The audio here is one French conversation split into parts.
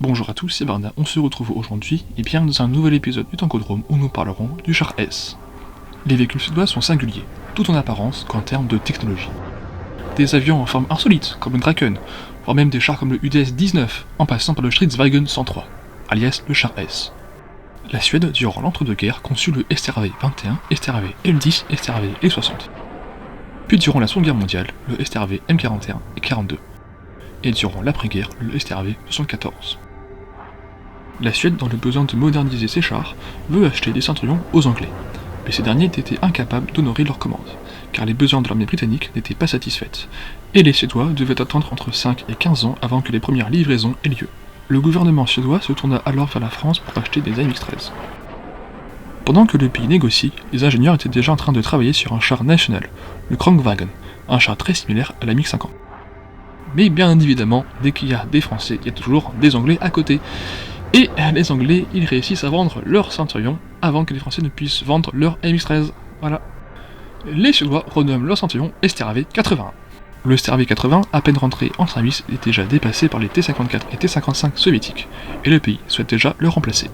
Bonjour à tous, c'est Barna, on se retrouve aujourd'hui dans un nouvel épisode du Tancodrome où nous parlerons du char S. Les véhicules suédois sont singuliers, tout en apparence qu'en termes de technologie. Des avions en forme insolite, comme le Draken, voire même des chars comme le UDS-19, en passant par le Stridsvagn 103, alias le char S. La Suède, durant l'entre-deux-guerres, conçut le STRV-21, STRV M10, STRV E60. Puis durant la Seconde Guerre mondiale, le STRV M41 et 42. Et durant l'après-guerre, le STRV 74. La Suède, dans le besoin de moderniser ses chars, veut acheter des Centurions aux Anglais, mais ces derniers étaient incapables d'honorer leurs commandes, car les besoins de l'armée britannique n'étaient pas satisfaits, et les Suédois devaient attendre entre 5 et 15 ans avant que les premières livraisons aient lieu. Le gouvernement suédois se tourna alors vers la France pour acheter des AMX-13. Pendant que le pays négocie, les ingénieurs étaient déjà en train de travailler sur un char national, le Kronwagen, un char très similaire à la MiG-50. Mais bien évidemment, dès qu'il y a des Français, il y a toujours des Anglais à côté. Et les Anglais, ils réussissent à vendre leur Centurion avant que les Français ne puissent vendre leur MX-13. Voilà. Les Suédois renomment leur Centurion STRV 81. Le STRV 80, à peine rentré en service, est déjà dépassé par les T-54 et T-55 soviétiques, et le pays souhaite déjà le remplacer.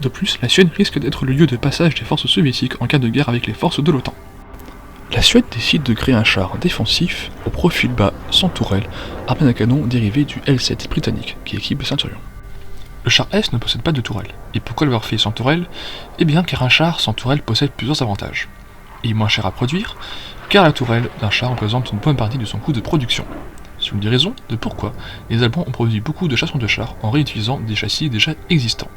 De plus, la Suède risque d'être le lieu de passage des forces soviétiques en cas de guerre avec les forces de l'OTAN. La Suède décide de créer un char défensif au profil bas sans tourelle, armé d'un canon dérivé du L7 britannique qui équipe le Centurion. Le char S ne possède pas de tourelle. Et pourquoi l'avoir fait sans tourelle ? Eh bien car un char sans tourelle possède plusieurs avantages. Il est moins cher à produire, car la tourelle d'un char représente une bonne partie de son coût de production. C'est une des raisons de pourquoi les Allemands ont produit beaucoup de chasseurs de chars en réutilisant des châssis déjà existants.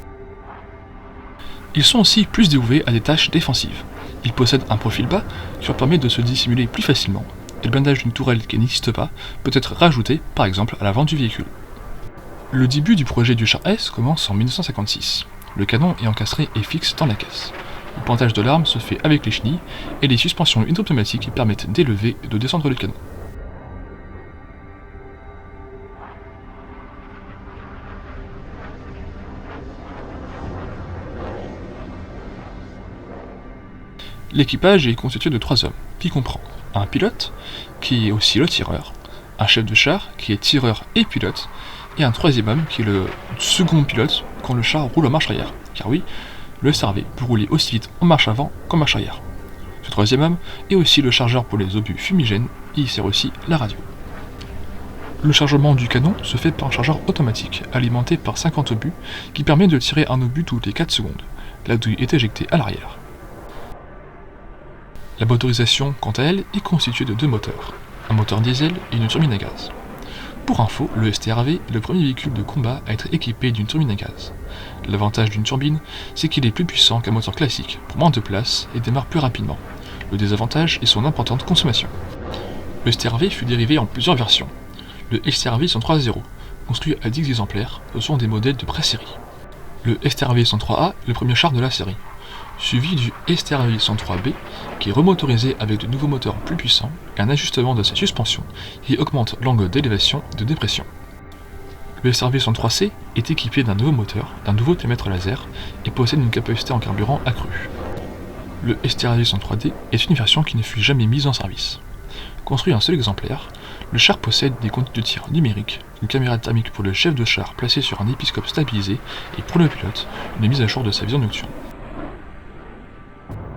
Ils sont aussi plus dévoués à des tâches défensives. Ils possèdent un profil bas qui leur permet de se dissimuler plus facilement, et le blindage d'une tourelle qui n'existe pas peut être rajouté par exemple à l'avant du véhicule. Le début du projet du char S commence en 1956. Le canon est encastré et fixe dans la caisse. Le pointage de l'arme se fait avec les chenilles et les suspensions hydropneumatiques permettent d'élever et de descendre le canon. L'équipage est constitué de 3 hommes, qui comprend un pilote, qui est aussi le tireur, un chef de char, qui est tireur et pilote, et un troisième homme qui est le second pilote quand le char roule en marche arrière. Car oui, le STRV peut rouler aussi vite en marche avant qu'en marche arrière. Ce troisième homme est aussi le chargeur pour les obus fumigènes et il sert aussi la radio. Le chargement du canon se fait par un chargeur automatique alimenté par 50 obus qui permet de tirer un obus toutes les 4 secondes. La douille est éjectée à l'arrière. La motorisation, quant à elle, est constituée de 2 moteurs, un moteur diesel et une turbine à gaz. Pour info, le STRV est le premier véhicule de combat à être équipé d'une turbine à gaz. L'avantage d'une turbine, c'est qu'il est plus puissant qu'un moteur classique, pour moins de place et démarre plus rapidement. Le désavantage est son importante consommation. Le STRV fut dérivé en plusieurs versions. Le STRV 103A0, construit à 10 exemplaires, ce sont des modèles de pré-série. Le STRV 103A est le premier char de la série, suivi du STRV 103B, qui est remotorisé avec de nouveaux moteurs plus puissants et un ajustement de sa suspension qui augmente l'angle d'élévation et de dépression. Le STRV 103C est équipé d'un nouveau moteur, d'un nouveau télémètre laser et possède une capacité en carburant accrue. Le STRV 103D est une version qui ne fut jamais mise en service. Construit un seul exemplaire, le char possède des conduites de tir numériques, une caméra thermique pour le chef de char placée sur un épiscope stabilisé et pour le pilote, une mise à jour de sa vision nocturne.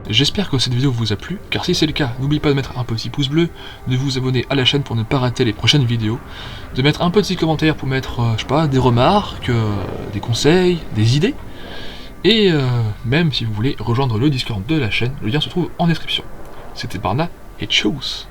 J'espère que cette vidéo vous a plu, car si c'est le cas, n'oubliez pas de mettre un petit pouce bleu, de vous abonner à la chaîne pour ne pas rater les prochaines vidéos, de mettre un petit commentaire pour mettre, des remarques, des conseils, des idées, et même si vous voulez rejoindre le Discord de la chaîne, le lien se trouve en description. C'était Barna, et tchuss!